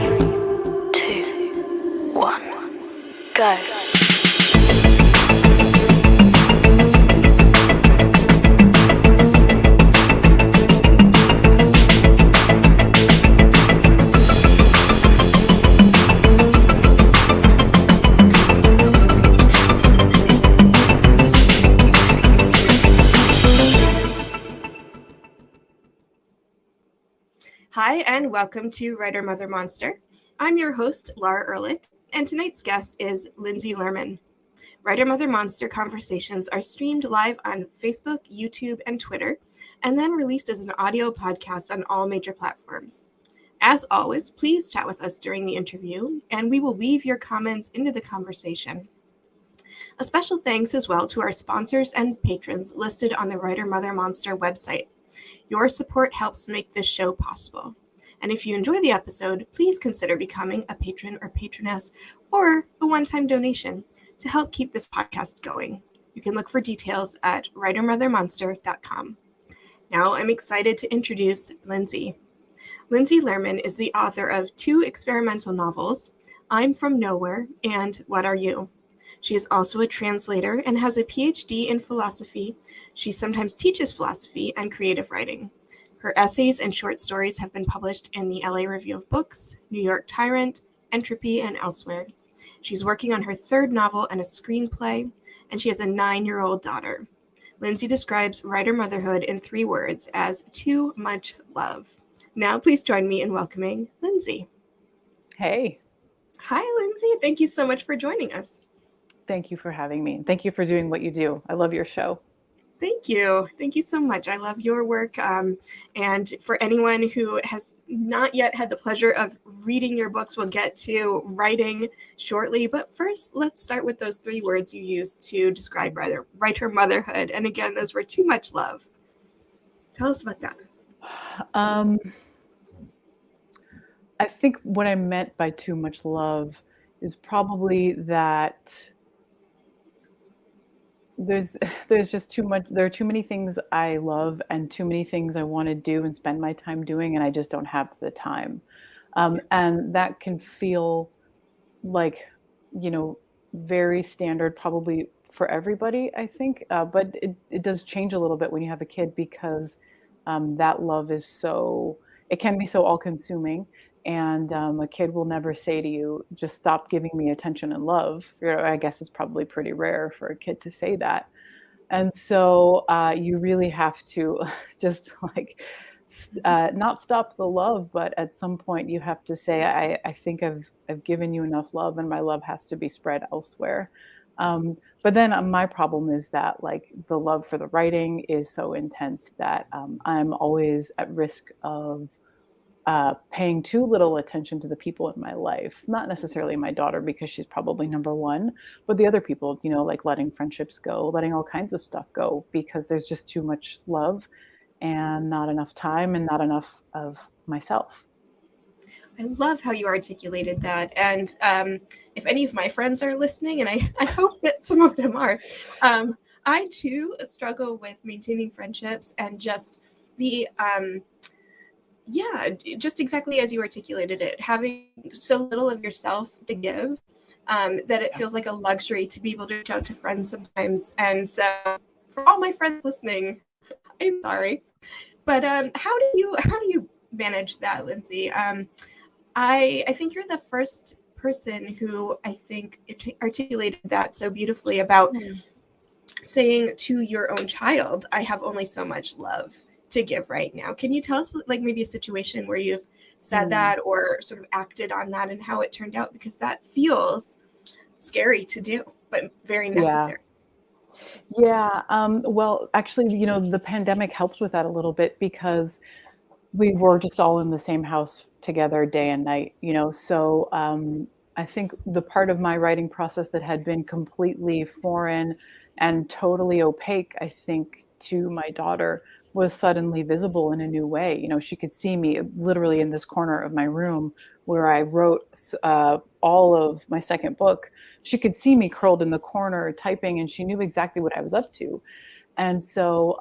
2, 1, go. Hi, and welcome to Writer Mother Monster. I'm your host, Laura Ehrlich, and tonight's guest is Lindsay Lerman. Writer Mother Monster conversations are streamed live on Facebook, YouTube, and Twitter, and then released as an audio podcast on all major platforms. As always, please chat with us during the interview, and we will weave your comments into the conversation. A special thanks as well to our sponsors and patrons listed on the Writer Mother Monster website. Your support helps make this show possible. And if you enjoy the episode, please consider becoming a patron or patroness or a one-time donation to help keep this podcast going. You can look for details at writermothermonster.com. Now I'm excited to introduce Lindsay. Lindsay Lerman is the author of 2 experimental novels, I'm From Nowhere and What Are You? She is also a translator and has a Ph.D. in philosophy. She sometimes teaches philosophy and creative writing. Her essays and short stories have been published in the LA Review of Books, New York Tyrant, Entropy, and elsewhere. She's working on her 3rd novel and a screenplay, and she has a 9-year-old daughter. Lindsay describes writer motherhood in 3 words as too much love. Now please join me in welcoming Lindsay. Hey. Hi, Lindsay. Thank you so much for joining us. Thank you for having me. Thank you for doing what you do. I love your show. Thank you. Thank you so much. I love your work. And for anyone who has not yet had the pleasure of reading your books, we'll get to writing shortly. But first, let's start with those 3 words you used to describe writer motherhood. And again, those were too much love. Tell us about that. I think what I meant by too much love is probably that there's just too much. There are too many things I love and too many things I want to do and spend my time doing, and I just don't have the time. And that can feel like, very standard, probably for everybody, I think. But it does change a little bit when you have a kid because that love is it can be so all-consuming. And a kid will never say to you, just stop giving me attention and love. I guess it's probably pretty rare for a kid to say that. And so you really have to just not stop the love, but at some point you have to say, I think I've given you enough love and my love has to be spread elsewhere. But then my problem is that the love for the writing is so intense that I'm always at risk of paying too little attention to the people in my life, not necessarily my daughter because she's probably number one, but the other people, like letting friendships go, letting all kinds of stuff go because there's just too much love and not enough time and not enough of myself. I love how you articulated that. And if any of my friends are listening, and I hope that some of them are, I too struggle with maintaining friendships and just the just exactly as you articulated it, having so little of yourself to give that it feels like a luxury to be able to reach out to friends sometimes. And so for all my friends listening, I'm sorry. But how do you manage that, Lindsay? I think you're the first person who I think articulated that so beautifully about saying to your own child, I have only so much love to give right now. Can you tell us maybe a situation where you've said that or sort of acted on that and how it turned out? Because that feels scary to do, but very necessary. Yeah. Well, actually, the pandemic helped with that a little bit because we were just all in the same house together day and night, so I think the part of my writing process that had been completely foreign and totally opaque, I think, to my daughter was suddenly visible in a new way. She could see me literally in this corner of my room where I wrote all of my 2nd book. She could see me curled in the corner typing, and she knew exactly what I was up to. And so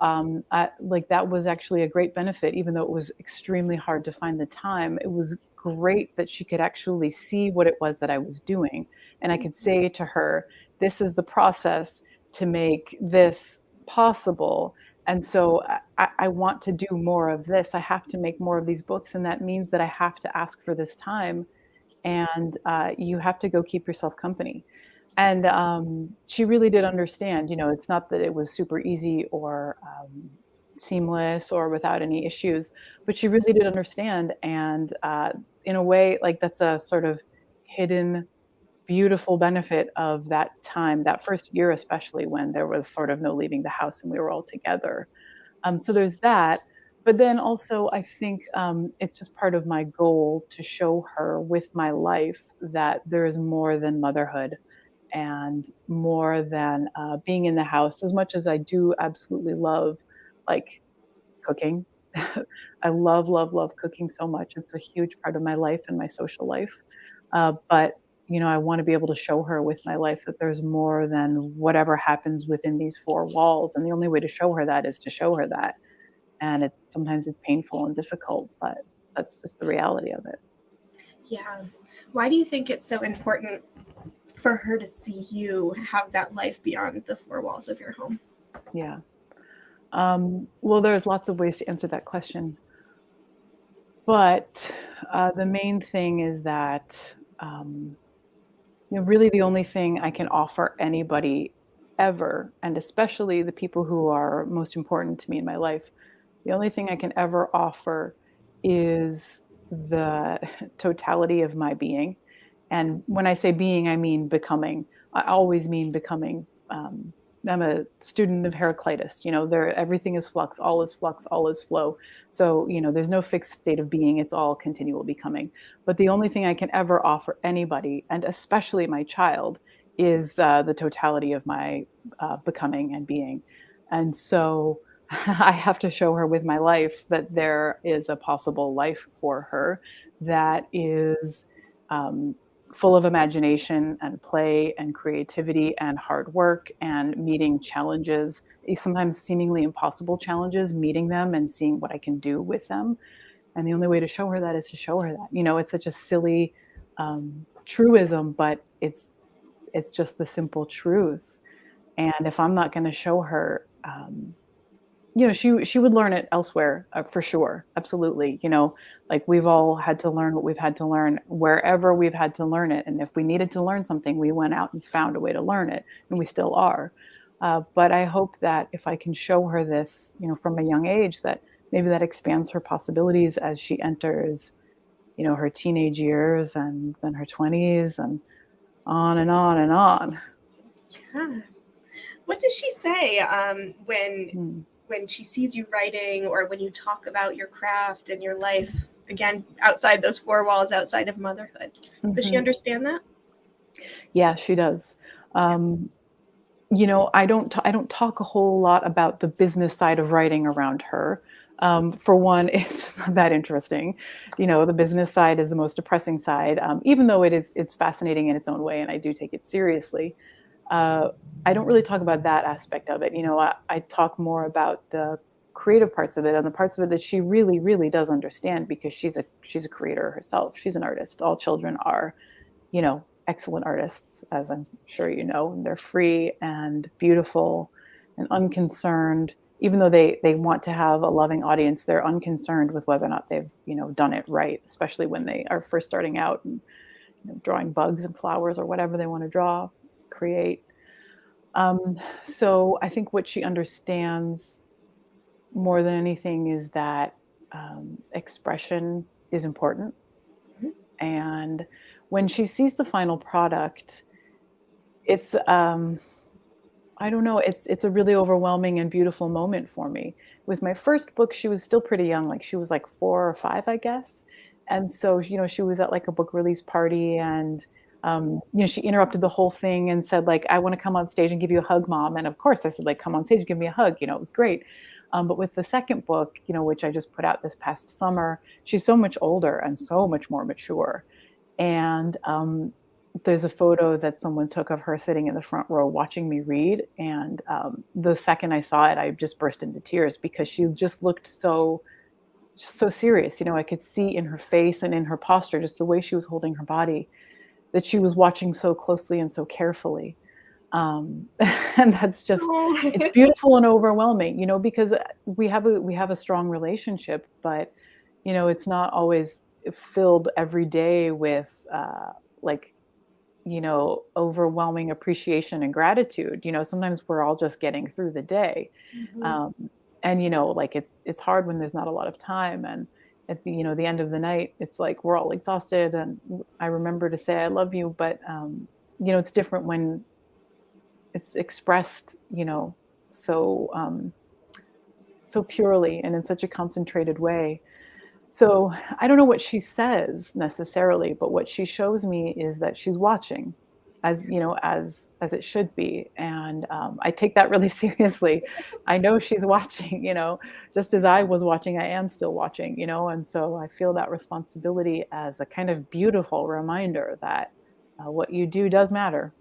that was actually a great benefit, even though it was extremely hard to find the time. It was great that she could actually see what it was that I was doing. And I could say to her, this is the process to make this possible. And so I want to do more of this. I have to make more of these books. And that means that I have to ask for this time. And you have to go keep yourself company. And she really did understand, it's not that it was super easy or seamless or without any issues, but she really did understand. And in a way, like that's a sort of hidden, beautiful benefit of that time, that first year, especially when there was sort of no leaving the house and we were all together. So there's that. But then also, I think it's just part of my goal to show her with my life that there is more than motherhood and more than being in the house. As much as I do absolutely love like cooking, I love, love, love cooking so much. It's a huge part of my life and my social life. But I want to be able to show her with my life that there's more than whatever happens within these four walls. And the only way to show her that is to show her that. And sometimes it's painful and difficult, but that's just the reality of it. Yeah. Why do you think it's so important for her to see you have that life beyond the four walls of your home? Yeah. Well, there's lots of ways to answer that question. But the main thing is that really the only thing I can offer anybody ever, and especially the people who are most important to me in my life, the only thing I can ever offer is the totality of my being. And when I say being, I mean becoming. I always mean becoming. I'm a student of Heraclitus. Everything is flux, all is flow. So, there's no fixed state of being. It's all continual becoming. But the only thing I can ever offer anybody, and especially my child, is the totality of my becoming and being. And so I have to show her with my life that there is a possible life for her that is full of imagination and play and creativity and hard work and meeting challenges, sometimes seemingly impossible challenges, meeting them and seeing what I can do with them. And the only way to show her that is to show her that. It's such a silly truism, but it's just the simple truth. And if I'm not going to show her, she would learn it elsewhere for sure. Absolutely. Like we've all had to learn what we've had to learn wherever we've had to learn it. And if we needed to learn something, we went out and found a way to learn it, and we still are. But I hope that if I can show her this, from a young age, that maybe that expands her possibilities as she enters, her teenage years and then her 20s and on and on and on. Yeah. What does she say when she sees you writing, or when you talk about your craft and your life, again, outside those four walls, outside of motherhood? Does she understand that? Yeah, she does. I don't talk a whole lot about the business side of writing around her. For one, it's just not that interesting. The business side is the most depressing side, even though it's fascinating in its own way, and I do take it seriously. I don't really talk about that aspect of it. I talk more about the creative parts of it and the parts of it that she really, really does understand, because she's a creator herself. She's an artist. All children are, excellent artists, as I'm sure you know. And they're free and beautiful and unconcerned. Even though they want to have a loving audience, they're unconcerned with whether or not they've, done it right, especially when they are first starting out and drawing bugs and flowers or whatever they want to draw, create. So I think what she understands more than anything is that expression is important. Mm-hmm. And when she sees the final product, it's, I don't know, it's a really overwhelming and beautiful moment for me. With my first book, she was still pretty young, like she was like 4 or 5, I guess. And so, she was at like a book release party, and she interrupted the whole thing and said, like, I want to come on stage and give you a hug, Mom. And of course I said, like, come on stage and give me a hug. It was great. But with the second book, which I just put out this past summer, she's so much older and so much more mature. And there's a photo that someone took of her sitting in the front row watching me read. And the second I saw it, I just burst into tears, because she just looked so so serious. I could see in her face and in her posture, just the way she was holding her body, that she was watching so closely and so carefully. And that's just, Oh. it's beautiful and overwhelming, because we have a strong relationship, but it's not always filled every day with like overwhelming appreciation and gratitude. Sometimes we're all just getting through the day. Mhm. um, and like it's hard when there's not a lot of time, and at the end of the night, it's like we're all exhausted, and I remember to say I love you, but it's different when it's expressed, so so purely and in such a concentrated way. So I don't know what she says necessarily, but what she shows me is that she's watching, as it should be, and I take that really seriously. I know she's watching, just as I was watching, I am still watching, and so I feel that responsibility as a kind of beautiful reminder that what you do does matter.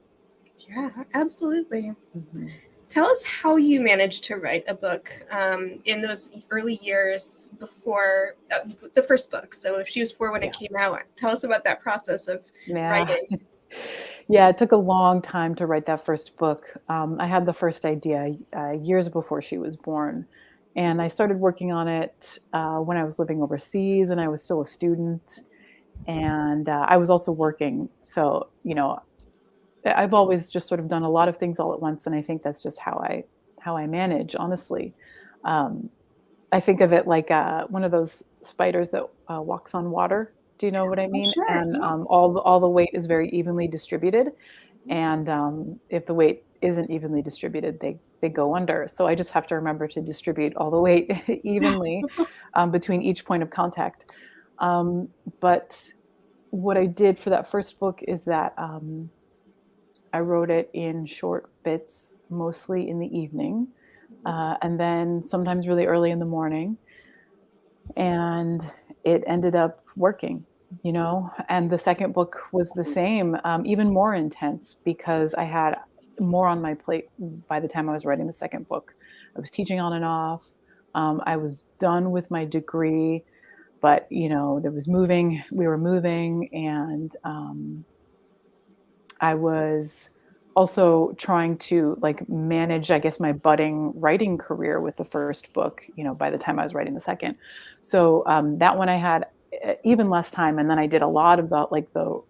Yeah, absolutely. Mhm. Tell us how you managed to write a book in those early years before the first book. So if she was 4 when it Yeah. came out, tell us about that process of Yeah. writing. Yeah, it took a long time to write that first book. I had the first idea years before she was born, and I started working on it when I was living overseas and I was still a student, and I was also working. So, I've always just sort of done a lot of things all at once, and I think that's just how I manage, honestly. Um, I think of it like one of those spiders that walks on water. Do you know what I Oh, mean? sure. And Yeah. all the weight is very evenly distributed, and if the weight isn't evenly distributed, they go under. So I just have to remember to distribute all the weight evenly between each point of contact. Um, but what I did for that first book is that I wrote it in short bits, mostly in the evening, and then sometimes really early in the morning. And it ended up working, and the second book was the same, even more intense, because I had more on my plate by the time I was writing the second book. I was teaching on and off. I was done with my degree, but there was moving we were moving, and I was also trying to like manage, I guess, my budding writing career with the first book, by the time I was writing the second. So that one I had even less time. And then I did a lot of the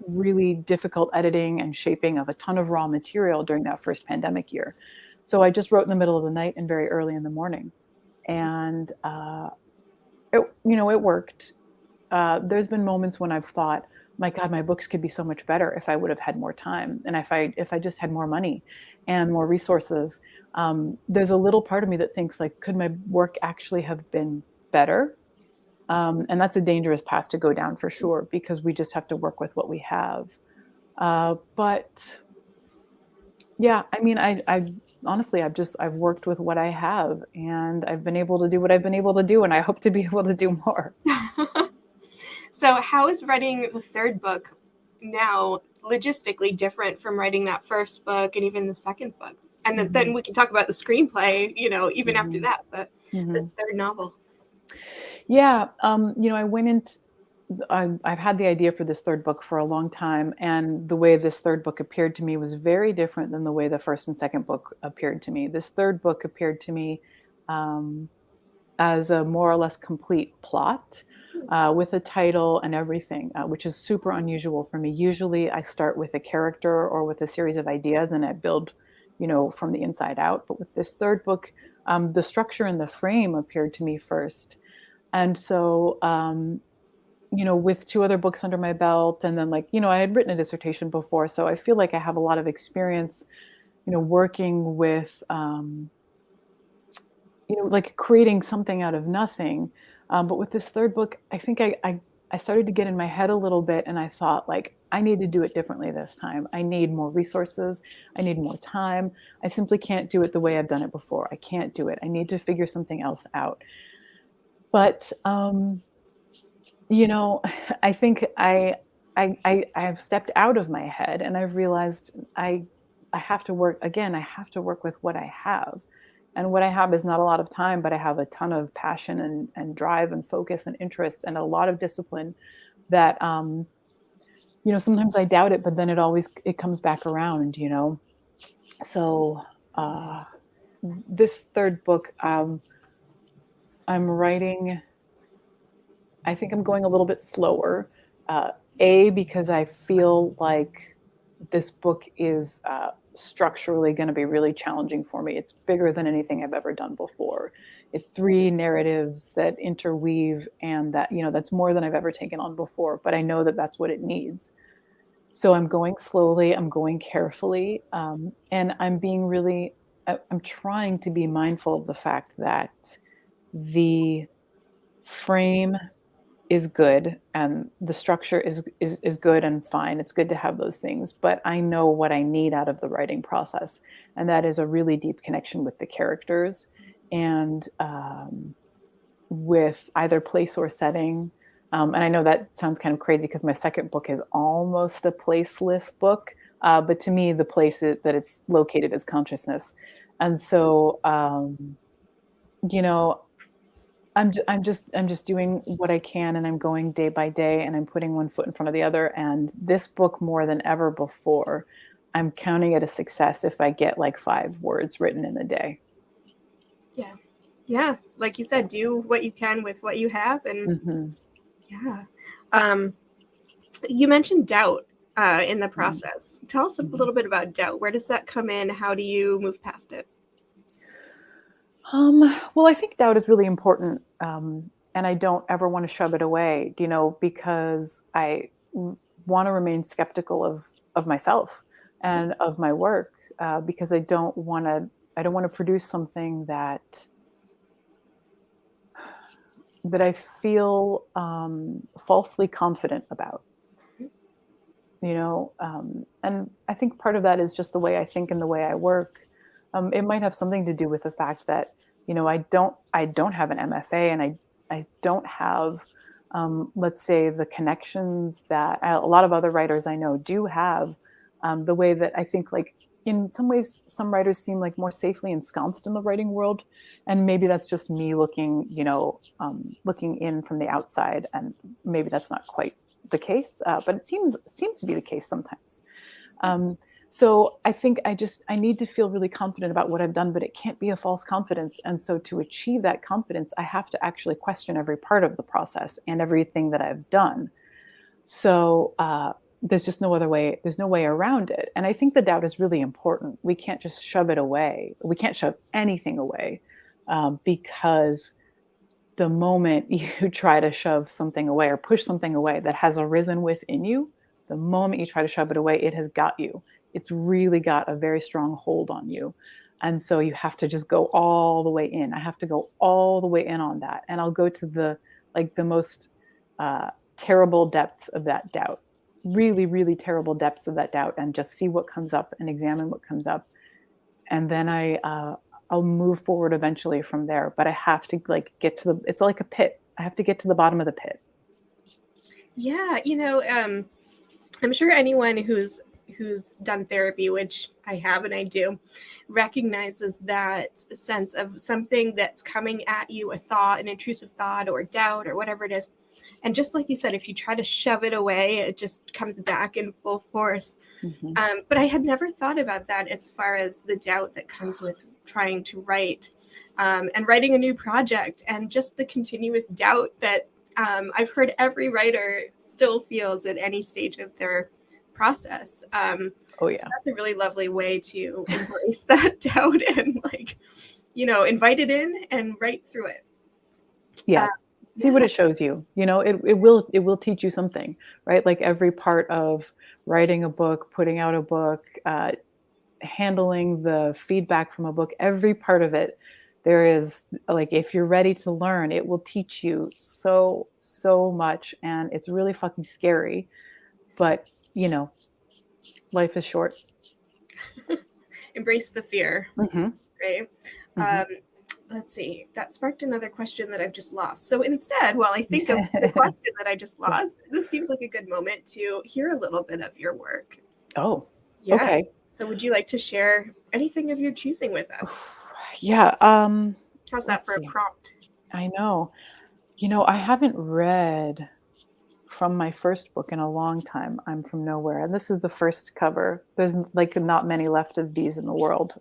really difficult editing and shaping of a ton of raw material during that first pandemic year. So I just wrote in the middle of the night and very early in the morning. And it worked. There's been moments when I've thought, my God, my books could be so much better if I would have had more time, and if I just had more money and more resources. There's a little part of me that thinks, like, could my work actually have been better? And that's a dangerous path to go down for sure, because we just have to work with what we have. But yeah, I mean, I honestly, I've worked with what I have, and I've been able to do what I've been able to do, and I hope to be able to do more. So how is writing the third book now logistically different from writing that first book and even the second book? And then Mhm, we can talk about the screenplay, even after mhm, that, but this mhm. third novel. Yeah, I went into I've had the idea for this third book for a long time, and the way this third book appeared to me was very different than the way the first and second book appeared to me. This third book appeared to me um, as a more or less complete plot, with a title and everything, which is super unusual for me. Usually, I start with a character or with a series of ideas, and I build, from the inside out. But with this third book, the structure and the frame appeared to me first. And so, with two other books under my belt, and then, like, I had written a dissertation before, so I feel like I have a lot of experience, working with, like creating something out of nothing. But with this third book, I think I started to get in my head a little bit, and I thought, like, I need to do it differently this time. I need more resources. I need more time. I simply can't do it the way I've done it before. I can't do it. I need to figure something else out. But I think I've stepped out of my head, and I've realized I have to work again. I have to work with what I have, And what I have is not a lot of time, but I have a ton of passion and drive and focus and interest and a lot of discipline that, sometimes I doubt it, but then it comes back around, So, uh, this third book, I'm writing, I think I'm going a little bit slower. Because I feel like this book is structurally going to be really challenging for me. It's bigger than anything I've ever done before. It's 3 narratives that interweave, and that's more than I've ever taken on before, but I know that that's what it needs. So I'm going slowly, I'm going carefully, and I'm trying to be mindful of the fact that the frame is good and the structure is good and fine. It's good to have those things, but I know what I need out of the writing process, and that is a really deep connection with the characters and with either place or setting. And I know that sounds kind of crazy because my second book is almost a placeless book, but to me, the place that it's located is consciousness, and so you know I'm just doing what I can, and I'm going day by day, and I'm putting one foot in front of the other. And this book, more than ever before, I'm counting it a success if I get like 5 words written in a day. Yeah. Yeah. Like you said, do what you can with what you have. And Mm-hmm. yeah. You mentioned doubt in the process. Tell us a Mm-hmm. little bit about doubt. Where does that come in? How do you move past it? Well, I think doubt is really important, and I don't ever want to shove it away, because I want to remain skeptical of myself and of my work, because I don't want to produce something that I feel falsely confident about, and I think part of that is just the way I think and the way I work. It might have something to do with the fact that, I don't have an MFA, and I don't have, let's say, the connections that a lot of other writers I know do have. The way that I think, like, in some ways, some writers seem like more safely ensconced in the writing world, and maybe that's just me looking, looking in from the outside, and maybe that's not quite the case, but it seems to be the case sometimes. So I think I need to feel really confident about what I've done, but it can't be a false confidence. And so to achieve that confidence, I have to actually question every part of the process and everything that I've done. So there's just no other way. There's no way around it. And I think the doubt is really important. We can't just shove it away. We can't shove anything away, because the moment you try to shove something away or push something away that has arisen within you, the moment you try to shove it away, it has got you. It's really got a very strong hold on you. And so you have to just go all the way in. I have to go all the way in on that. And I'll go to the most terrible depths of that doubt, really, really terrible depths of that doubt, and just see what comes up and examine what comes up. And then I'll move forward eventually from there. But I have to get to it's like a pit. I have to get to the bottom of the pit. Yeah. I'm sure anyone who's done therapy, which I have and I do, recognizes that sense of something that's coming at you, a thought, an intrusive thought or doubt or whatever it is. And just like you said, if you try to shove it away, it just comes back in full force. Mm-hmm. But I had never thought about that as far as the doubt that comes with trying to write and writing a new project, and just the continuous doubt that I've heard every writer still feels at any stage of their process. Oh yeah. So that's a really lovely way to embrace that doubt and invite it in and write through it. Yeah. See what it shows you. It will teach you something, right? Like every part of writing a book, putting out a book, handling the feedback from a book, every part of it, there is, like, if you're ready to learn, it will teach you so much, and it's really fucking scary, but life is short. Embrace the fear. Mm-hmm. Right. Mm-hmm. Let's see, that sparked another question that I've just lost. So instead, while I think of the question that I just lost, this seems like a good moment to hear a little bit of your work. Oh, Yeah. okay. So would you like to share anything of your choosing with us? Yeah. How's that Let's for a see. prompt? I know. I haven't read from my first book in a long time. I'm from nowhere, and this is the first cover. There's like not many left of these in the world.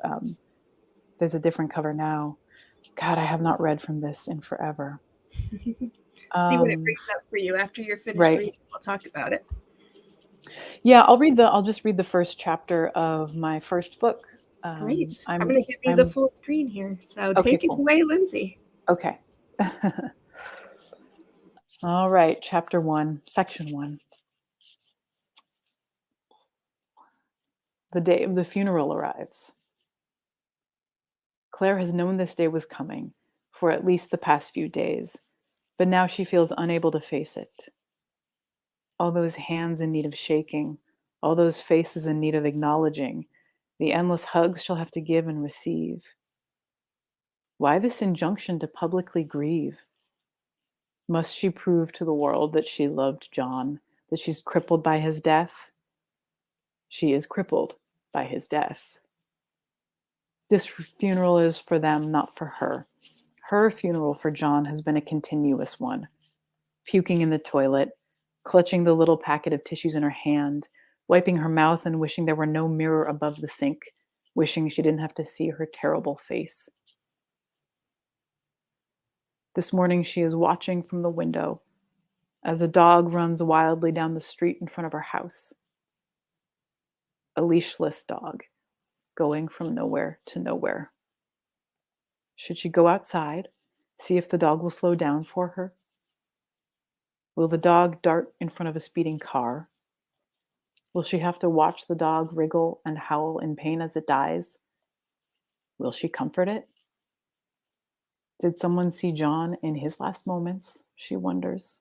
There's a different cover now. God, I have not read from this in forever. See what it brings up for you after you're finished Right. reading. We'll talk about it. Yeah, I'll just read the first chapter of my first book. Great. I'm going to give you the full screen here. So Okay, take it cool. away, Lindsay. Okay. All right, chapter 1, section 1. The day of the funeral arrives. Claire has known this day was coming for at least the past few days, but now she feels unable to face it. All those hands in need of shaking, all those faces in need of acknowledging, the endless hugs she'll have to give and receive. Why this injunction to publicly grieve? Must she prove to the world that she loved John, that she's crippled by his death? She is crippled by his death. This funeral is for them, not for her. Her funeral for John has been a continuous one. Puking in the toilet, clutching the little packet of tissues in her hand, wiping her mouth and wishing there were no mirror above the sink, wishing she didn't have to see her terrible face. This morning she is watching from the window as a dog runs wildly down the street in front of her house. A leashless dog, going from nowhere to nowhere. Should she go outside, see if the dog will slow down for her? Will the dog dart in front of a speeding car? Will she have to watch the dog wriggle and howl in pain as it dies? Will she comfort it? Did someone see John in his last moments? She wonders.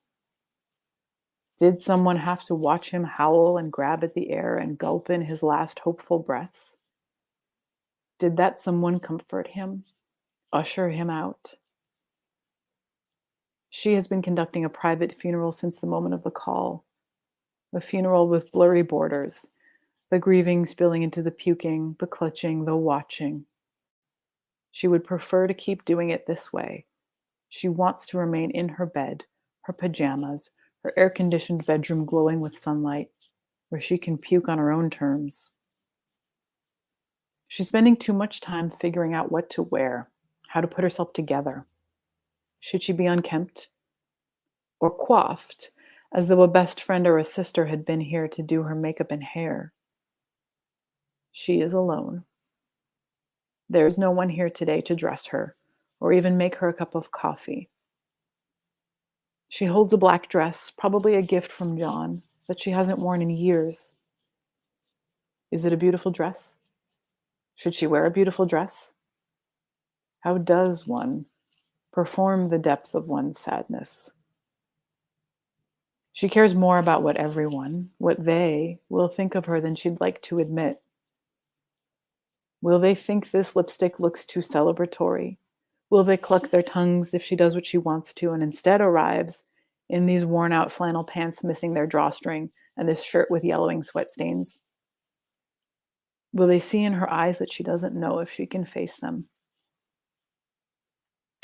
Did someone have to watch him howl and grab at the air and gulp in his last hopeful breaths? Did that someone comfort him, usher him out? She has been conducting a private funeral since the moment of the call. A funeral with blurry borders, the grieving spilling into the puking, the clutching, the watching. She would prefer to keep doing it this way. She wants to remain in her bed, her pajamas, her air-conditioned bedroom glowing with sunlight, where she can puke on her own terms. She's spending too much time figuring out what to wear, how to put herself together. Should she be unkempt or coiffed, as though a best friend or a sister had been here to do her makeup and hair? She is alone. There is no one here today to dress her or even make her a cup of coffee. She holds a black dress, probably a gift from John, that she hasn't worn in years. Is it a beautiful dress? Should she wear a beautiful dress? How does one perform the depth of one's sadness? She cares more about what everyone, what they, will think of her than she'd like to admit. Will they think this lipstick looks too celebratory? Will they cluck their tongues if she does what she wants to and instead arrives in these worn-out flannel pants missing their drawstring and this shirt with yellowing sweat stains? Will they see in her eyes that she doesn't know if she can face them?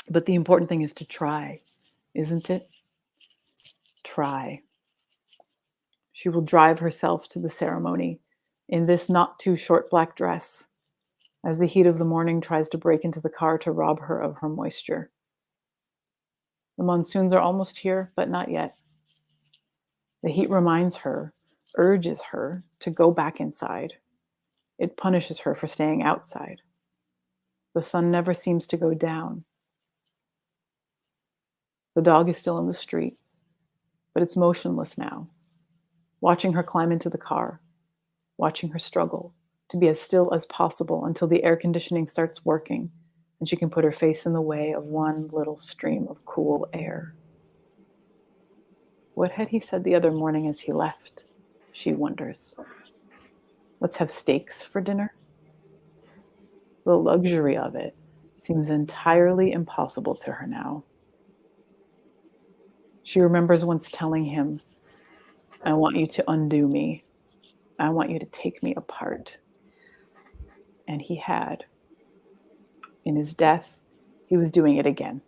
But the important thing is to try, isn't it? Try. She will drive herself to the ceremony in this not too short black dress as the heat of the morning tries to break into the car to rob her of her moisture. The monsoons are almost here, but not yet. The heat reminds her, urges her to go back inside. It punishes her for staying outside. The sun never seems to go down. The dog is still in the street, but it's motionless now, watching her climb into the car, watching her struggle to be as still as possible until the air conditioning starts working and she can put her face in the way of one little stream of cool air. What had he said the other morning as he left? She wonders. Let's have steaks for dinner? The luxury of it seems entirely impossible to her now. She remembers once telling him, I want you to undo me. I want you to take me apart. And he had. in his death, he was doing it again.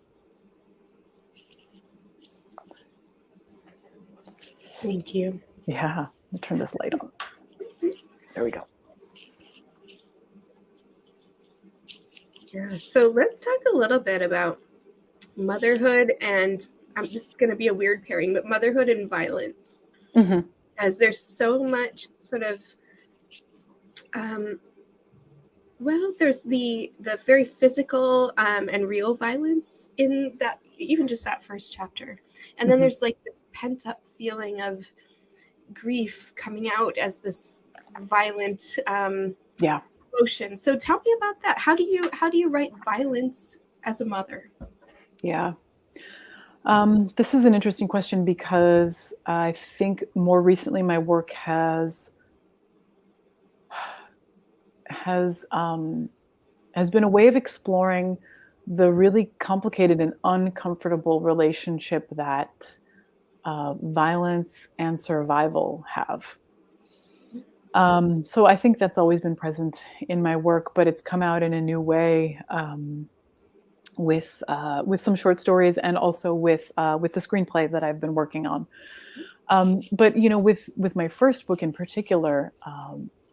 Thank you. Yeah, I'll turn this light on. There we go. Yeah. So let's talk a little bit about motherhood and this is going to be a weird pairing, but motherhood and violence. Mm-hmm. As there's so much sort of, well, there's the very physical and real violence in that, even just that first chapter. And then there's like this pent up feeling of grief coming out as this violent emotion. So tell me about that. How do you write violence as a mother? Yeah. This is an interesting question because I think more recently my work has been a way of exploring the really complicated and uncomfortable relationship that violence and survival have. So I think that's always been present in my work, but it's come out in a new way with some short stories and also with the screenplay that I've been working on. But with my first book in particular,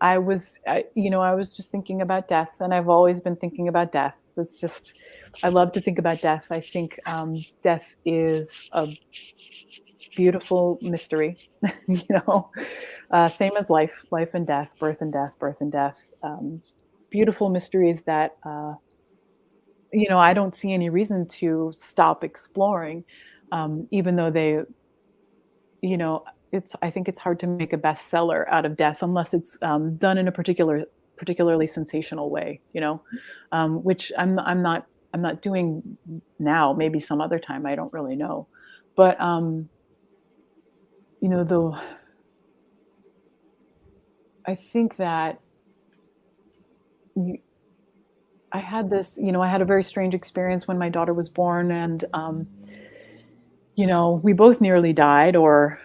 I was just thinking about death, and I've always been thinking about death. It's just, I love to think about death. I think death is a beautiful mystery, same as life and death, birth and death, birth and death. Beautiful mysteries that, I don't see any reason to stop exploring, even though they, I think it's hard to make a bestseller out of death unless it's done in a particularly sensational way, which I'm not doing now. Maybe some other time, I don't really know, but I think that I had this, I had a very strange experience when my daughter was born, and we both nearly died, or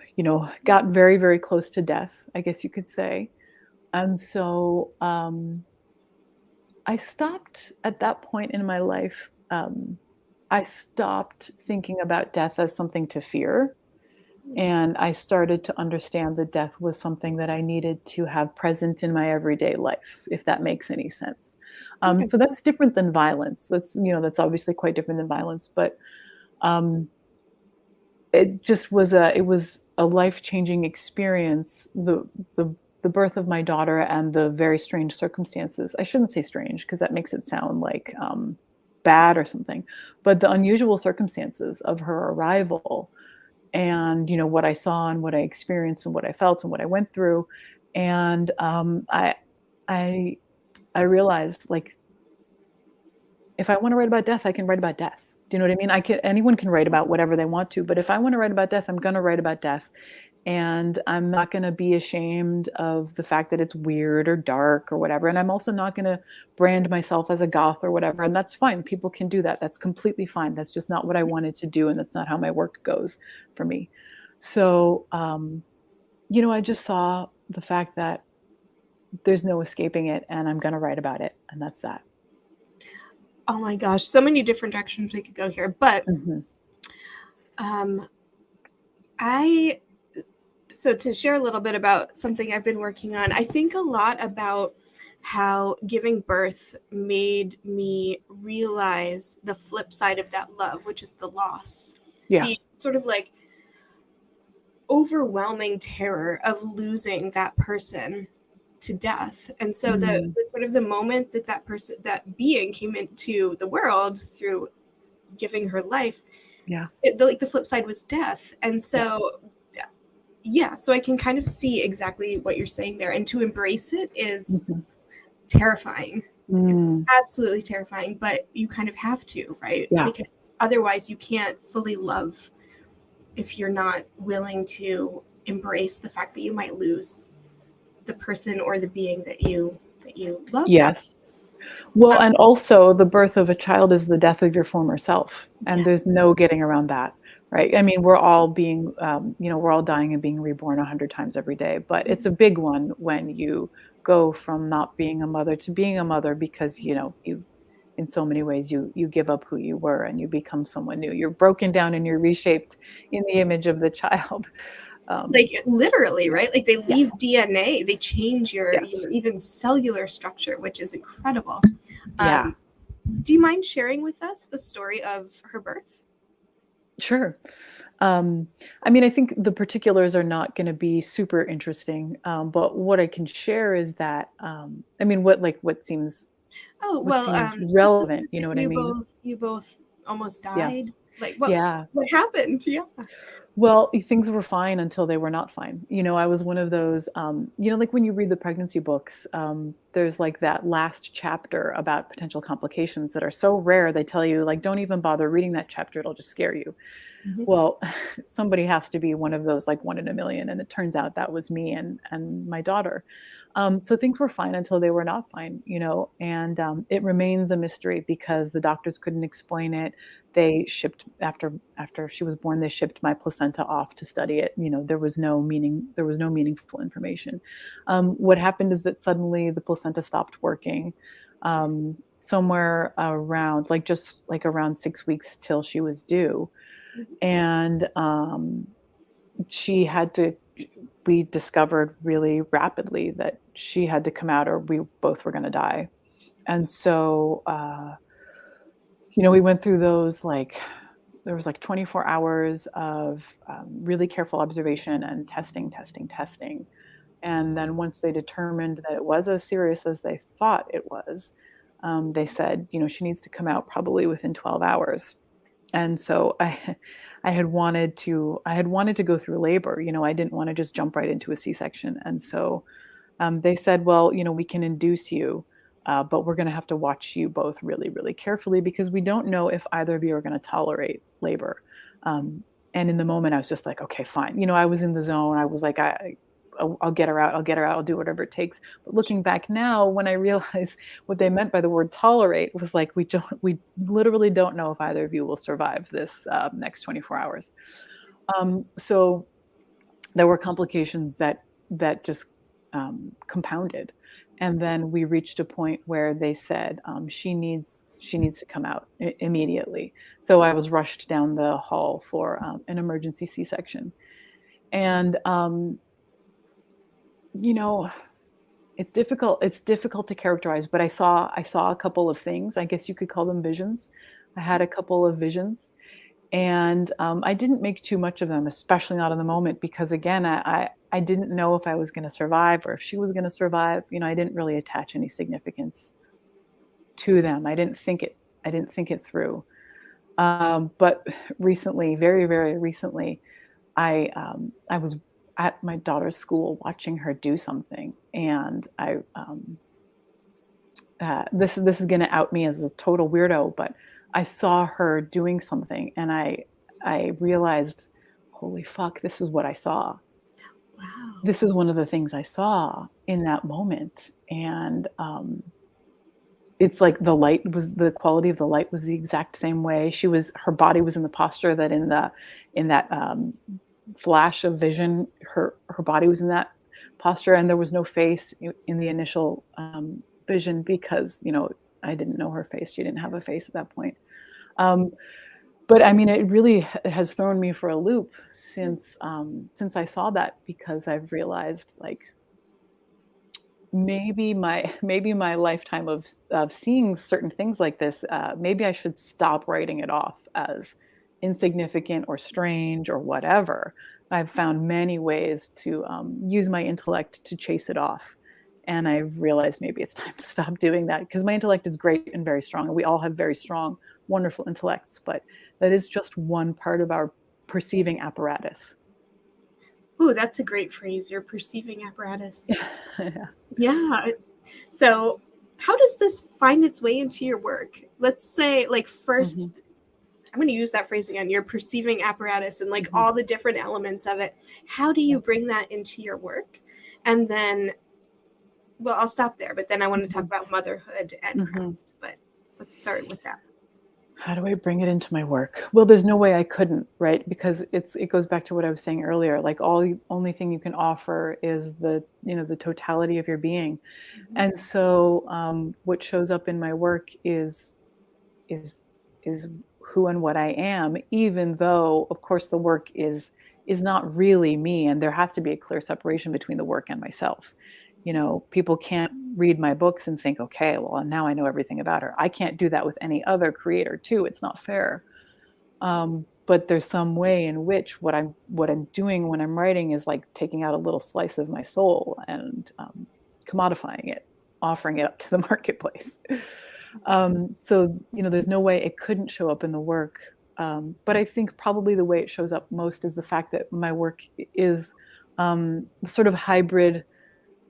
got very, very close to death, I guess you could say. And so I stopped at that point in my life. I stopped thinking about death as something to fear. And I started to understand that death was something that I needed to have present in my everyday life, if that makes any sense. So that's different than violence. That's obviously quite different than violence, but it just was a life-changing experience. The birth of my daughter and the very strange circumstances. I shouldn't say strange because that makes it sound like bad or something, but the unusual circumstances of her arrival, and what I saw and what I experienced and what I felt and what I went through, and I realized, like, if I want to write about death, I can write about death. Do you know what I mean? Anyone can write about whatever they want to, but if I want to write about death, I'm going to write about death. And I'm not going to be ashamed of the fact that it's weird or dark or whatever. And I'm also not going to brand myself as a goth or whatever. And that's fine. People can do that. That's completely fine. That's just not what I wanted to do. And that's not how my work goes for me. So, I just saw the fact that there's no escaping it, and I'm going to write about it. And that's that. Oh my gosh. So many different directions we could go here. But so to share a little bit about something I've been working on, I think a lot about how giving birth made me realize the flip side of that love, which is the loss. Yeah. The sort of like overwhelming terror of losing that person to death. And so the sort of the moment that being came into the world through giving her life, the flip side was death. And so so I can kind of see exactly what you're saying there. And to embrace it is terrifying. It's absolutely terrifying, but you kind of have to, right? Yeah. Because otherwise you can't fully love if you're not willing to embrace the fact that you might lose the person or the being that you love. Yes. Well, and also the birth of a child is the death of your former self, and there's no getting around that. Right. I mean, we're all being, we're all dying and being reborn 100 times every day. But it's a big one when you go from not being a mother to being a mother because, you in so many ways you give up who you were and you become someone new. You're broken down and you're reshaped in the image of the child. Like literally, right? Like they Yeah. leave DNA, they change your Yes. even cellular structure, which is incredible. Yeah. Do you mind sharing with us the story of her birth? Sure. I mean, I think the particulars are not going to be super interesting, but what I can share is that, I mean, what seems Oh, well, just the relevant, fact you that know what I mean? you both almost Yeah, died. Like yeah. what happened? Yeah. Well, things were fine until they were not fine. I was one of those, like when you read the pregnancy books, there's like that last chapter about potential complications that are so rare. They tell you, like, don't even bother reading that chapter; it'll just scare you. Mhm. Well, somebody has to be one of those, like, 1 in a million, and it turns out that was me and my daughter. So things were fine until they were not fine, and, it remains a mystery because the doctors couldn't explain it. They shipped after she was born, they shipped my placenta off to study it. There was no meaningful information. What happened is that suddenly the placenta stopped working, somewhere around, like, just, like, around 6 weeks till she was due. Mhm. And, she had to we discovered really rapidly that she had to come out or we both were gonna die. And so, we went through those, like, there was, like, 24 hours of, really careful observation and testing, testing, testing. And then once they determined that it was as serious as they thought it was, they said, "She needs to come out probably within 12 hours." And so I had wanted to go through labor. I didn't wanna just jump right into a C-section. And so, they said, "Well, we can induce you, but we're gonna have to watch you both really, really carefully because we don't know if either of you are gonna tolerate labor." Um, and in the moment, I was just like, "Okay, fine." I was in the zone. I was like, I'll get her out. I'll get her out. I'll do whatever it takes." But looking back now, when I realize what they meant by the word tolerate was like, we literally don't know if either of you will survive this next 24 hours. So there were complications that just compounded, and then we reached a point where they said, she needs to come out immediately. So I was rushed down the hall for an emergency C-section, and you know it's difficult to characterize, but I saw a couple of things. I guess you could call them visions. I had a couple of visions, and, I didn't make too much of them, especially not in the moment, because again, I didn't know if I was gonna survive or if she was gonna survive. I didn't really attach any significance to them. I didn't think it through. But recently, very, very recently, I was at my daughter's school watching her do something, and this is gonna out me as a total weirdo, but I saw her doing something, and I realized, "Holy fuck, this is what I saw." Wow. This is one of the things I saw in that moment, and, it's like the quality of the light was the exact same way. Her body was in the posture that in that, flash of vision, her body was in that posture, and there was no face in the initial, vision because, I didn't know her face. She didn't have a face at that point. Um, but I mean, it really has thrown me for a loop since I saw that because I've realized, like, maybe my lifetime of seeing certain things like this, maybe I should stop writing it off as insignificant or strange or whatever. I've found many ways to use my intellect to chase it off, and I've realized maybe it's time to stop doing that because my intellect is great and very strong, and we all have very strong, wonderful intellects, but that is just one part of our perceiving apparatus. Ooh, that's a great phrase, your perceiving apparatus. Yeah. Yeah. So, how does this find its way into your work? Let's say, like, first, Mhm, I'm going to use that phrase again, your perceiving apparatus and like mhm. all the different elements of it. How do Yeah. you bring that into your work? And then, well, I'll stop there, but then I want to talk Mhm, about motherhood and mhm. craft. But let's start with that. How do I bring it into my work? Well, there's no way I couldn't, right? Because it goes back to what I was saying earlier. Like, only thing you can offer is the totality of your being. Mhm. And so, what shows up in my work is is who and what I am, even though, of course, the work is not really me, and there has to be a clear separation between the work and myself. People can't read my books and think, okay, well, now I know everything about her. I can't do that with any other creator, too. It's not fair. But there's some way in which what I'm doing when I'm writing is like taking out a little slice of my soul and commodifying it, offering it up to the marketplace. So there's no way it couldn't show up in the work. But I think probably the way it shows up most is the fact that my work is sort of hybrid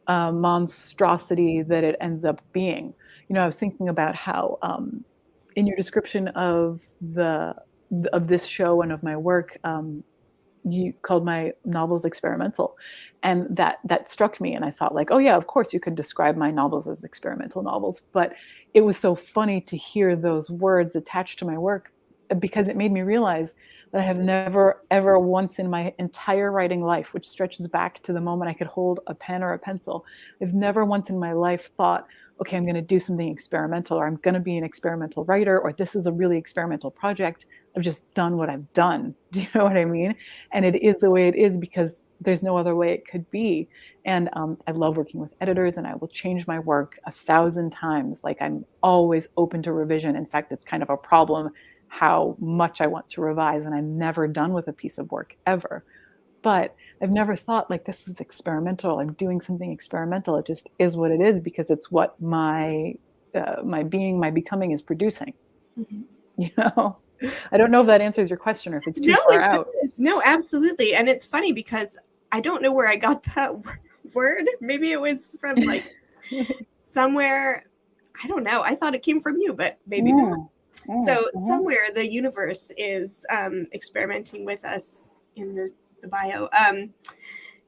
monstrosity that it ends up being. I was thinking about how in your description of this show and of my work, you called my novels experimental, and that struck me, and I thought, like, oh yeah, of course you could describe my novels as experimental novels. But it was so funny to hear those words attached to my work, because it made me realize that I have never ever once in my entire writing life, which stretches back to the moment I could hold a pen or a pencil, I've never once in my life thought, okay, I'm going to do something experimental, or I'm going to be an experimental writer, or this is a really experimental project. I've just done what I've done. Do you know what I mean? And it is the way it is because there's no other way it could be. And I love working with editors, and I will change my work 1,000 times. Like, I'm always open to revision. In fact, it's kind of a problem how much I want to revise, and I'm never done with a piece of work ever. But I've never thought, like, this is experimental, I'm doing something experimental. It just is what it is because it's what my becoming is producing. Mm-hmm. I don't know if that answers your question or if it's too far out. No, absolutely. And it's funny because I don't know where I got that word. Maybe it was from like somewhere. I don't know. I thought it came from you, but maybe not. So somewhere the universe is experimenting with us in the bio.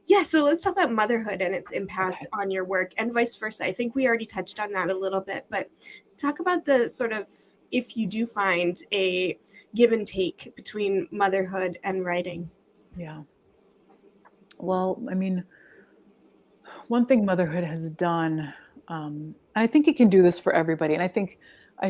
Yeah, so let's talk about motherhood and its impact on your work, and vice versa. I think we already touched on that a little bit, but talk about the sort of, if you do find a give and take between motherhood and writing. Yeah. Well, I mean, one thing motherhood has done, and I think it can do this for everybody, and I think I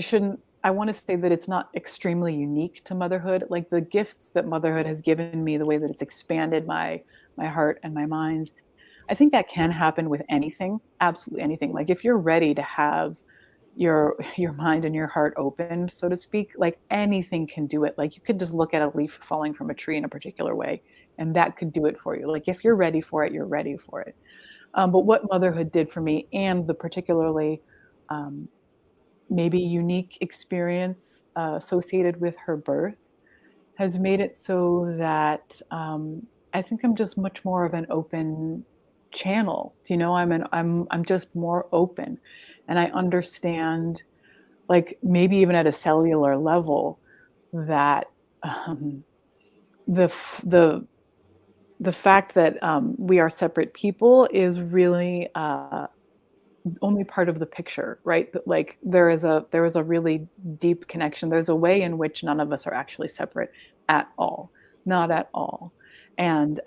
want to say that it's not extremely unique to motherhood. Like, the gifts that motherhood has given me, the way that it's expanded my heart and my mind, I think that can happen with anything, absolutely anything. Like, if you're ready to have your mind and your heart open, so to speak, like, anything can do it. Like, you could just look at a leaf falling from a tree in a particular way, and that could do it for you. Like, if you're ready for it, you're ready for it. But what motherhood did for me, and the particularly maybe unique experience associated with her birth, has made it so that I think I'm just much more of an open channel. I'm just more open, and I understand, like, maybe even at a cellular level, that the fact that we are separate people is really only part of the picture, right? That, like, there is a really deep connection. There's a way in which none of us are actually separate at all, not at all. And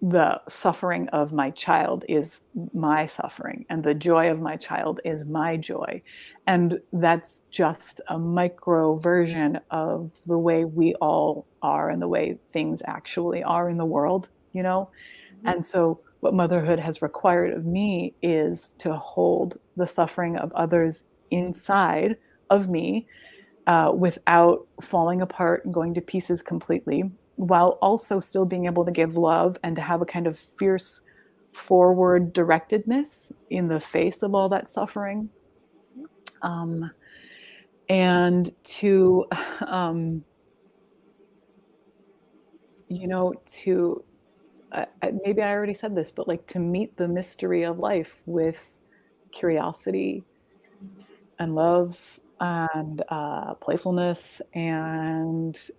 the suffering of my child is my suffering, and the joy of my child is my joy. And that's just a micro version of the way we all are and the way things actually are in the world, Mm-hmm. And so what motherhood has required of me is to hold the suffering of others inside of me without falling apart and going to pieces completely, while also still being able to give love and to have a kind of fierce forward directedness in the face of all that suffering. And to, maybe I already said this, but like, to meet the mystery of life with curiosity and love and playfulness and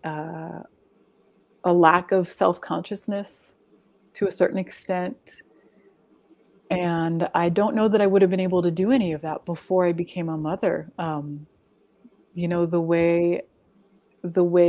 a lack of self-consciousness to a certain extent. And I don't know that I would have been able to do any of that before I became a mother. The way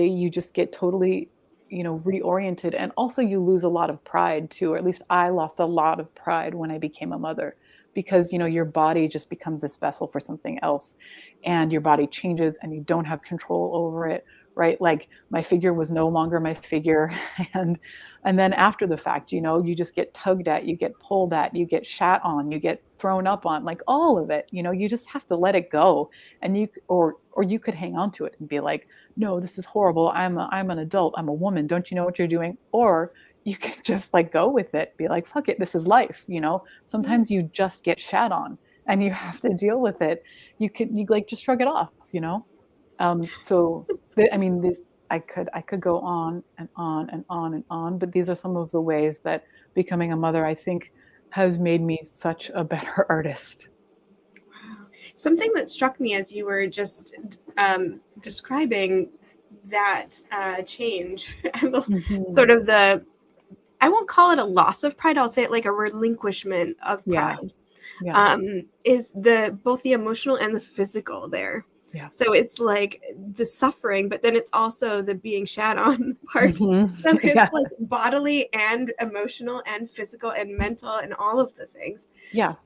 you just get totally, reoriented, and also you lose a lot of pride too, or at least I lost a lot of pride when I became a mother, because, your body just becomes this vessel for something else, and your body changes and you don't have control over it, right? Like my figure was no longer my figure. And then after the fact, you just get tugged at, you get pulled at, you get shat on, you get thrown up on, like all of it, you just have to let it go. And or you could hang on to it and be like, no, this is horrible. I'm an adult. I'm a woman. Don't you know what you're doing? Or you can just like go with it, be like, fuck it. This is life. Sometimes you just get shat on and you have to deal with it. You like just shrug it off, so this, I could go on and on and on and on, but these are some of the ways that becoming a mother, I think, has made me such a better artist. Wow. Something that struck me as you were just describing that change, and sort of I won't call it a loss of pride, I'll say it like a relinquishment of pride. Yeah. Is both the emotional and the physical there. Yeah. So it's like the suffering, but then it's also the being shat on part. Mm-hmm. So it's like bodily and emotional and physical and mental and all of the things. Yeah.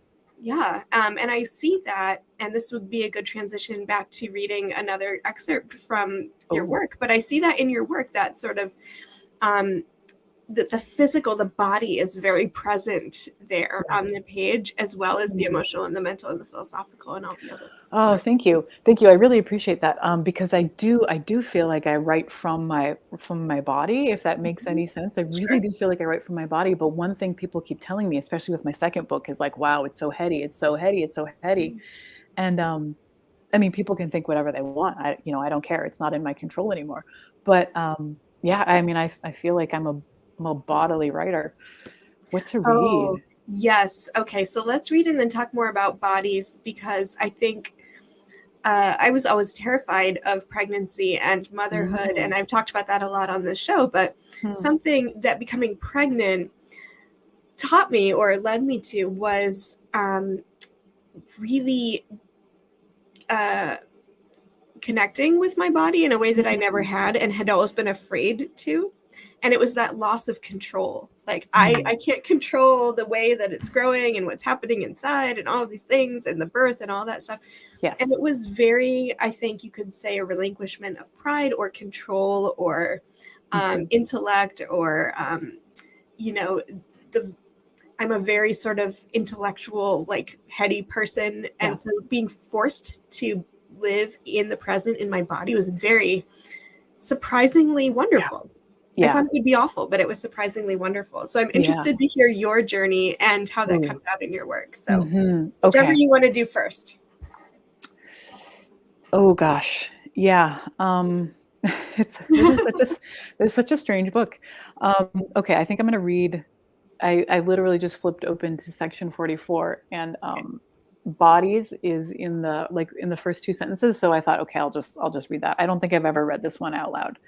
Yeah. And I see that, and this would be a good transition back to reading another excerpt from your work, but I see that in your work, that sort of the physical, the body is very present there on the page, as well as the emotional and the mental and the philosophical and all the other. Oh, thank you. Thank you. I really appreciate that. Because I do feel like I write from my body, if that makes any sense. I really do feel like I write from my body. But one thing people keep telling me, especially with my second book, is like, wow, it's so heady. It's so heady. It's so heady. And people can think whatever they want. I don't care. It's not in my control anymore. But yeah, I feel like I'm a bodily writer. What's to read? Yes. Okay. So let's read and then talk more about bodies, because I think I was always terrified of pregnancy and motherhood. And I've talked about that a lot on this show, but something that becoming pregnant taught me or led me to was really connecting with my body in a way that I never had and had always been afraid to. And it was that loss of control. Like I can't control the way that it's growing and what's happening inside and all of these things and the birth and all that stuff. Yes. And it was very, I think you could say, a relinquishment of pride or control or intellect or, I'm a very sort of intellectual, like heady person. And so being forced to live in the present in my body was very surprisingly wonderful. I thought it would be awful, but it was surprisingly wonderful. So I'm interested to hear your journey and how that comes out in your work. So whichever you want to do first. Oh gosh. Yeah. This is such a strange book. Okay. I think I'm going to read, I literally just flipped open to section 44, and bodies is in the first two sentences. So I thought, okay, I'll just read that. I don't think I've ever read this one out loud.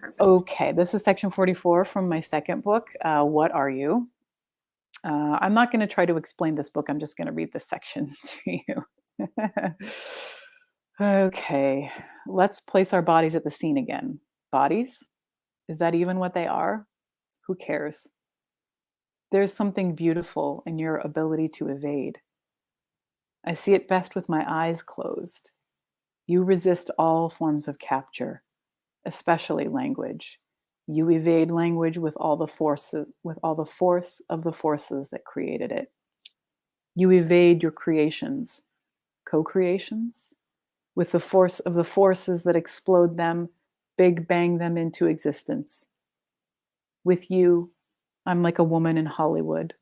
Perfect. Okay, this is section 44 from my second book, What Are You? I'm not going to try to explain this book. I'm just going to read this section to you. Okay, let's place our bodies at the scene again. Bodies? Is that even what they are? Who cares? There's something beautiful in your ability to evade. I see it best with my eyes closed. You resist all forms of capture, especially language. You evade language with all the force of the forces that created it. You evade your creations, co-creations, with the force of the forces that explode them, big bang them into existence. With you, I'm like a woman in Hollywood.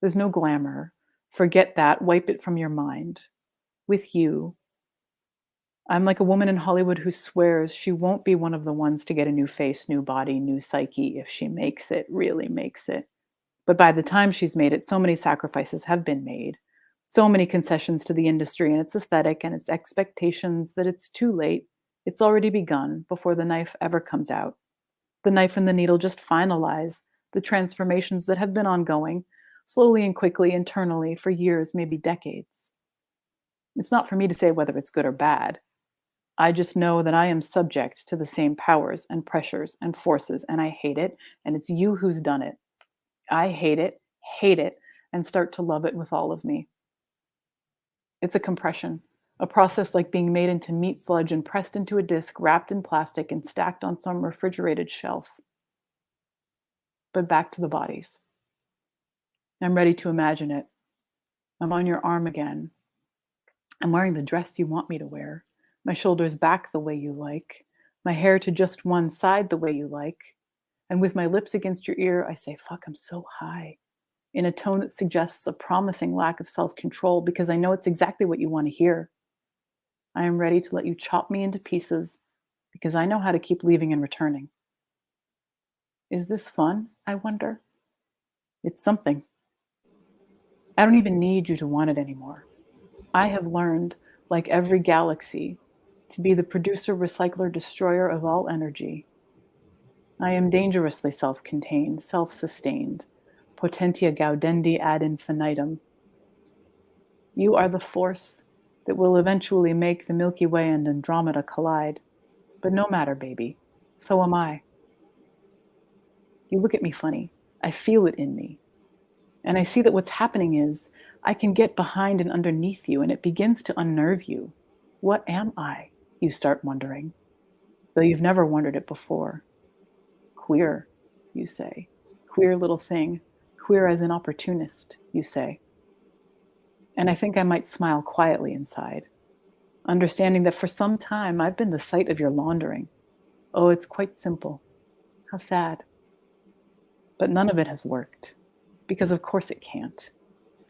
There's no glamour. Forget that. Wipe it from your mind. With you, I'm like a woman in Hollywood who swears she won't be one of the ones to get a new face, new body, new psyche if she makes it, really makes it. But by the time she's made it, so many sacrifices have been made, so many concessions to the industry and its aesthetic and its expectations that it's too late. It's already begun before the knife ever comes out. The knife and the needle just finalize the transformations that have been ongoing, slowly and quickly, internally, for years, maybe decades. It's not for me to say whether it's good or bad. I just know that I am subject to the same powers and pressures and forces, and I hate it, and it's you who's done it. I hate it, and start to love it with all of me. It's a compression, a process like being made into meat sludge and pressed into a disc, wrapped in plastic and stacked on some refrigerated shelf. But back to the bodies. I'm ready to imagine it. I'm on your arm again. I'm wearing the dress you want me to wear, my shoulders back the way you like, my hair to just one side the way you like. And with my lips against your ear, I say, fuck, I'm so high, in a tone that suggests a promising lack of self-control because I know it's exactly what you want to hear. I am ready to let you chop me into pieces because I know how to keep leaving and returning. Is this fun, I wonder? It's something. I don't even need you to want it anymore. I have learned, like every galaxy, to be the producer, recycler, destroyer of all energy. I am dangerously self-contained, self-sustained, potentia gaudendi ad infinitum. You are the force that will eventually make the Milky Way and Andromeda collide. But no matter, baby, so am I. You look at me funny. I feel it in me. And I see that what's happening is I can get behind and underneath you, and it begins to unnerve you. What am I? You start wondering, though you've never wondered it before. Queer, you say. Queer little thing. Queer as an opportunist, you say. And I think I might smile quietly inside, understanding that for some time I've been the site of your laundering. Oh, it's quite simple. How sad. But none of it has worked, because of course it can't.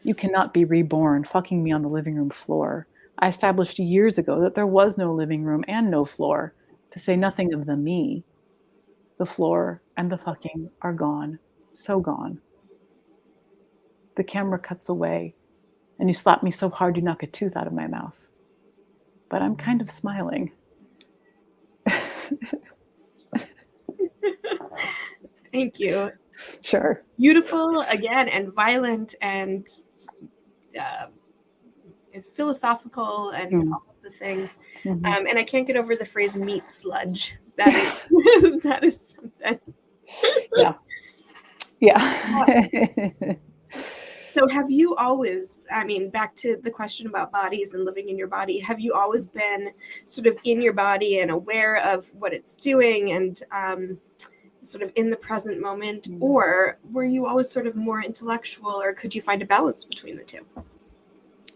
You cannot be reborn fucking me on the living room floor. I established years ago that there was no living room and no floor, to say nothing of the me. The floor and the fucking are gone, so gone. The camera cuts away, and you slap me so hard you knock a tooth out of my mouth. But I'm kind of smiling. Thank you. Sure. Beautiful again, and violent, and philosophical, and all of the things. Mm-hmm. And I can't get over the phrase "meat sludge." That is that is something. Yeah. Yeah. So have you always, I mean, back to the question about bodies and living in your body, have you always been sort of in your body and aware of what it's doing and sort of in the present moment? Or were you always sort of more intellectual, or could you find a balance between the two?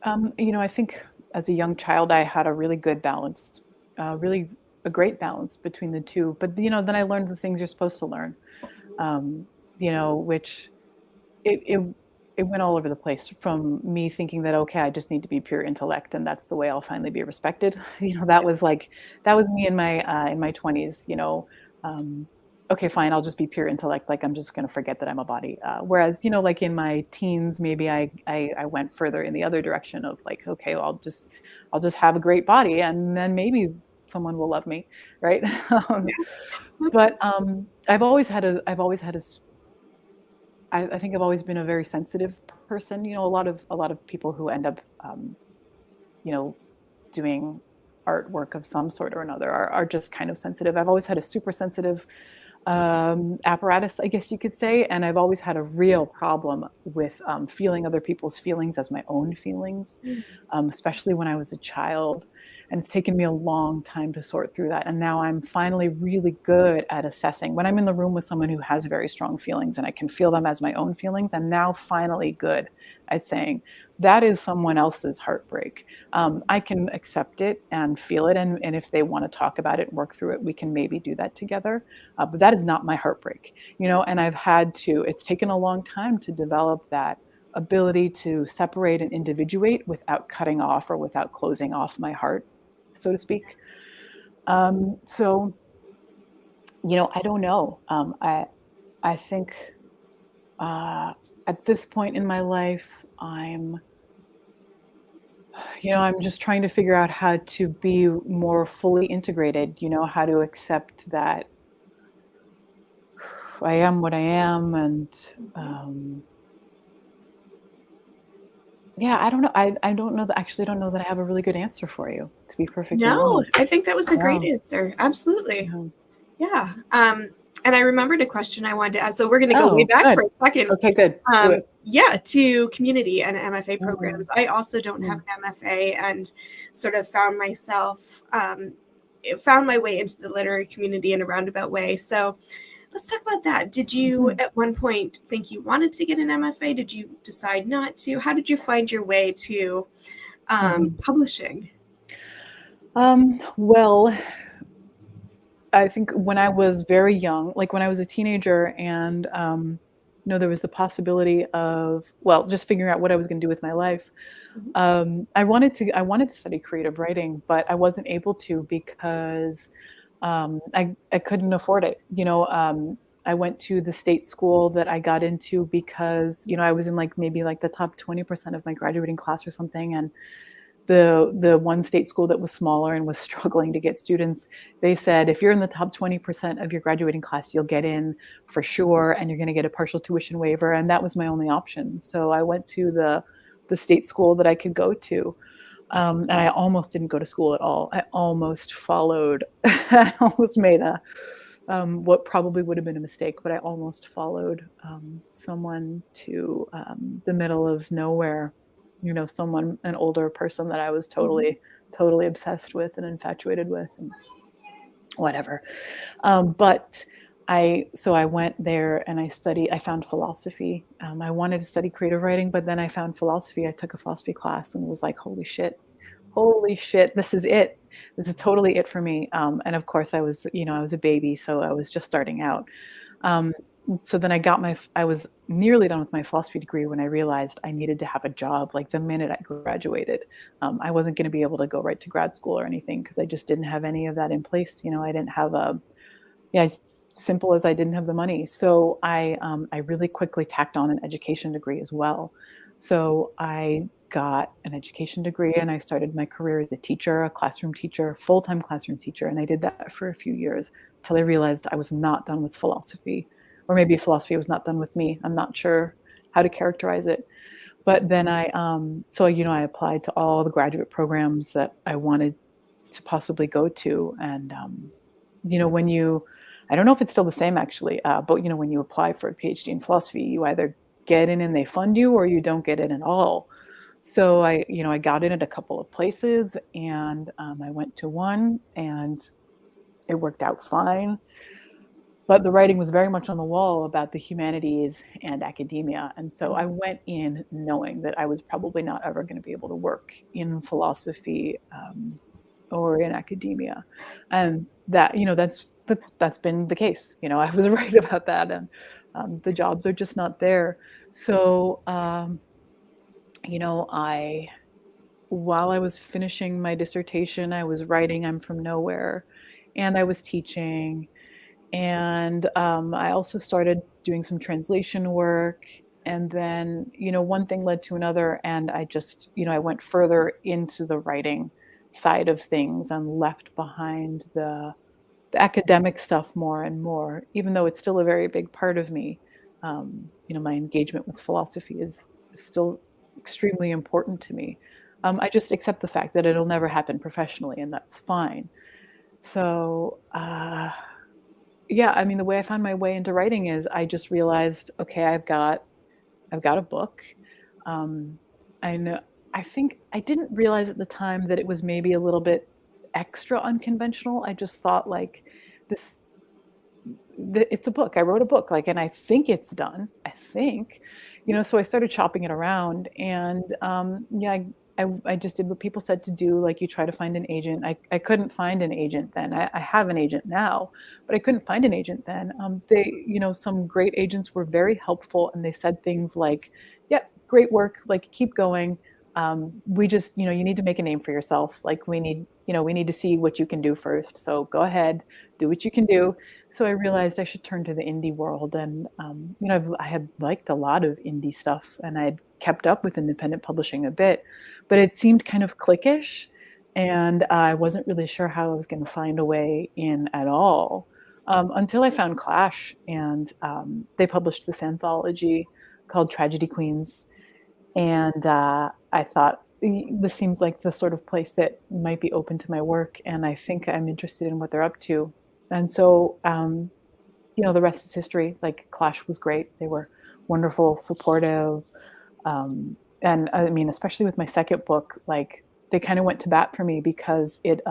I think as a young child, I had a really good balance, really a great balance between the two. But, then I learned the things you're supposed to learn, which it went all over the place, from me thinking that, okay, I just need to be pure intellect and that's the way I'll finally be respected. That was me in my 20s, okay, fine, I'll just be pure intellect. Like, I'm just going to forget that I'm a body. Whereas, like in my teens, maybe I went further in the other direction of like, okay, well, I'll just have a great body and then maybe someone will love me. Right. But I've always had a I think I've always been a very sensitive person. A lot of people who end up, doing artwork of some sort or another are just kind of sensitive. I've always had a super sensitive apparatus, I guess you could say, and I've always had a real problem with feeling other people's feelings as my own feelings, especially when I was a child. And it's taken me a long time to sort through that. And now I'm finally really good at assessing. When I'm in the room with someone who has very strong feelings and I can feel them as my own feelings, I'm now finally good at saying, that is someone else's heartbreak. I can accept it and feel it. And if they want to talk about it, work through it, we can maybe do that together. But that is not my heartbreak, and it's taken a long time to develop that ability to separate and individuate without cutting off or without closing off my heart, so to speak. So, I don't know. I think at this point in my life, I'm just trying to figure out how to be more fully integrated, how to accept that I am what I am. And yeah, I don't know. I don't know that, actually don't know that I have a really good answer for you, to be perfectly honest. I think that was a great answer. Absolutely. Yeah. And I remembered a question I wanted to ask. So we're going to go way Oh, back good. for a second. Okay, good. Do it. Yeah, to community and MFA programs. Mm. I also don't have an MFA and sort of found myself, found my way into the literary community in a roundabout way. So let's talk about that. Did you at one point think you wanted to get an MFA? Did you decide not to? How did you find your way to publishing? Well, I think when I was very young, like when I was a teenager and, there was the possibility of, well, just figuring out what I was going to do with my life. I wanted to study creative writing, but I wasn't able to because I couldn't afford it. I went to the state school that I got into because, I was in like maybe like the top 20% of my graduating class or something. And the one state school that was smaller and was struggling to get students, they said, if you're in the top 20% of your graduating class, you'll get in for sure, and you're going to get a partial tuition waiver. And that was my only option. So I went to the state school that I could go to. And I almost didn't go to school at all. I almost followed, I almost made what probably would have been a mistake, but I almost followed someone to the middle of nowhere. Someone, an older person that I was totally obsessed with and infatuated with, and whatever. But I went there and I found philosophy. I wanted to study creative writing, but then I found philosophy. I took a philosophy class and was like, holy shit, this is it. This is totally it for me. And of course I was a baby, so I was just starting out. So then I was nearly done with my philosophy degree when I realized I needed to have a job like the minute I graduated. I wasn't going to be able to go right to grad school or anything because I just didn't have any of that in place. I didn't have simple as I didn't have the money. So I really quickly tacked on an education degree as well. So I got an education degree and I started my career as a teacher, a classroom teacher, full-time classroom teacher. And I did that for a few years until I realized I was not done with philosophy, or maybe philosophy was not done with me. I'm not sure how to characterize it. But then I applied to all the graduate programs that I wanted to possibly go to. And, I don't know if it's still the same actually, but when you apply for a PhD in philosophy, you either get in and they fund you or you don't get in at all. So I got in at a couple of places, and I went to one and it worked out fine. But the writing was very much on the wall about the humanities and academia. And so I went in knowing that I was probably not ever going to be able to work in philosophy or in academia. And that's been the case. I was right about that. And the jobs are just not there. So, while I was finishing my dissertation, I was writing I'm From Nowhere, and I was teaching. And I also started doing some translation work. And then, one thing led to another. And I just, I went further into the writing side of things and left behind the academic stuff more and more, even though it's still a very big part of me. My engagement with philosophy is still extremely important to me. I just accept the fact that it'll never happen professionally, and that's fine. So, the way I found my way into writing is I just realized, okay, I've got a book. I know. I think I didn't realize at the time that it was maybe a little bit extra unconventional. I just thought like this. It's a book. I wrote a book, and I think it's done. I think, So I started chopping it around, and I just did what people said to do. Like, you try to find an agent. I couldn't find an agent then. I have an agent now, but I couldn't find an agent then. Some great agents were very helpful, and they said things like, "Yeah, great work. Like, keep going. We just, you need to make a name for yourself. Like, we need to see what you can do first. So go ahead, do what you can do." So I realized I should turn to the indie world, and I had liked a lot of indie stuff, and I had kept up with independent publishing a bit, but it seemed kind of cliquish, and I wasn't really sure how I was going to find a way in at all, until I found Clash, and they published this anthology called Tragedy Queens. And I thought this seemed like the sort of place that might be open to my work, and I think I'm interested in what they're up to. And so the rest is history. Like Clash was great. They were wonderful, supportive. And I mean, especially with my second book, like they kind of went to bat for me because it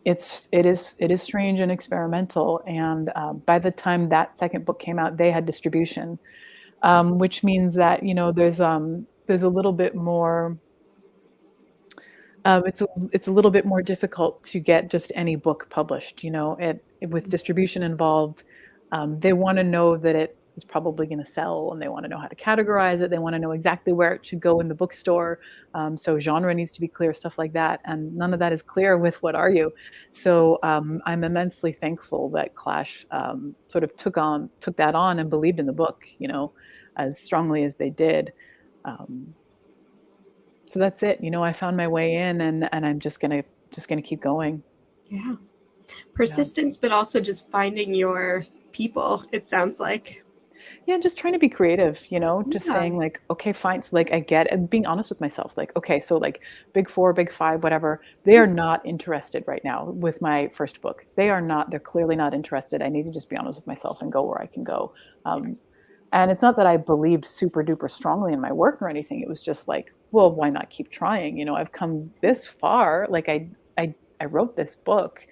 is strange and experimental. And by the time that second book came out, they had distribution, which means that there's a little bit more. It's a little bit more difficult to get just any book published. With distribution involved, they want to know that it is probably going to sell, and they want to know how to categorize it. They want to know exactly where it should go in the bookstore. So genre needs to be clear, stuff like that, and none of that is clear with What Are You? So I'm immensely thankful that Clash sort of took that on and believed in the book, as strongly as they did. So that's it. I found my way in, and I'm just gonna keep going. Yeah. Persistence, but also just finding your people, it sounds like. Yeah, just trying to be creative, just Yeah. saying like, okay, fine. So like I get, and being honest with myself, like, okay, so like big four, big five, whatever, they are not interested right now with my first book. They're clearly not interested. I need to just be honest with myself and go where I can go. And it's not that I believed super duper strongly in my work or anything. It was just like, well, why not keep trying? I've come this far. Like I wrote this book.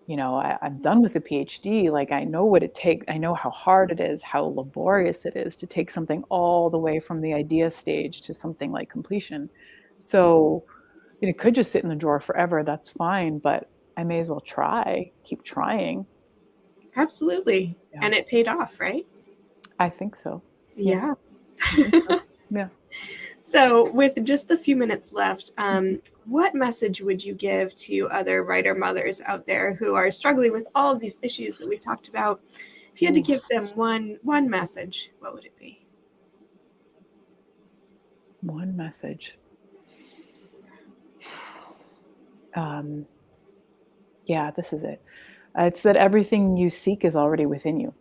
I'm done with a PhD. Like I know what it takes. I know how hard it is, how laborious it is to take something all the way from the idea stage to something like completion. So it could just sit in the drawer forever. That's fine, but I may as well keep trying. Absolutely. Yeah. And it paid off, right? I think so. Yeah. Yeah. So with just a few minutes left, what message would you give to other writer mothers out there who are struggling with all of these issues that we've talked about? If you had to give them one message, what would it be? One message. Yeah, this is it. It's that everything you seek is already within you.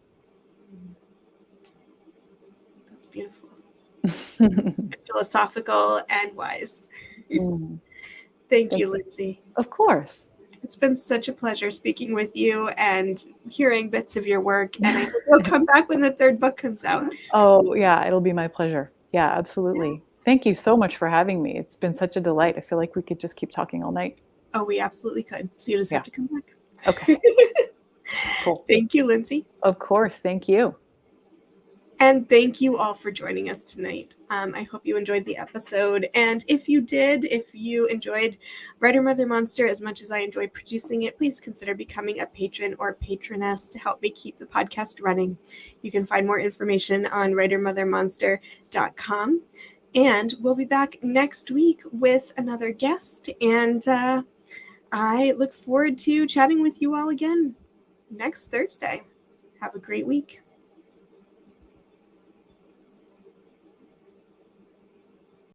That's beautiful. Philosophical and wise. Thank you, Lindsay. Of course. It's been such a pleasure speaking with you and hearing bits of your work. And I hope you'll come back when the third book comes out. Oh, yeah, it'll be my pleasure. Yeah, absolutely. Yeah. Thank you so much for having me. It's been such a delight. I feel like we could just keep talking all night. Oh, we absolutely could. So you just have to come back. Okay. Cool. Thank you, Lindsay. Of course. Thank you. And thank you all for joining us tonight. I hope you enjoyed the episode. And if you enjoyed Writer Mother Monster as much as I enjoyed producing it, please consider becoming a patron or patroness to help me keep the podcast running. You can find more information on writermothermonster.com. And we'll be back next week with another guest. And I look forward to chatting with you all again next Thursday. Have a great week.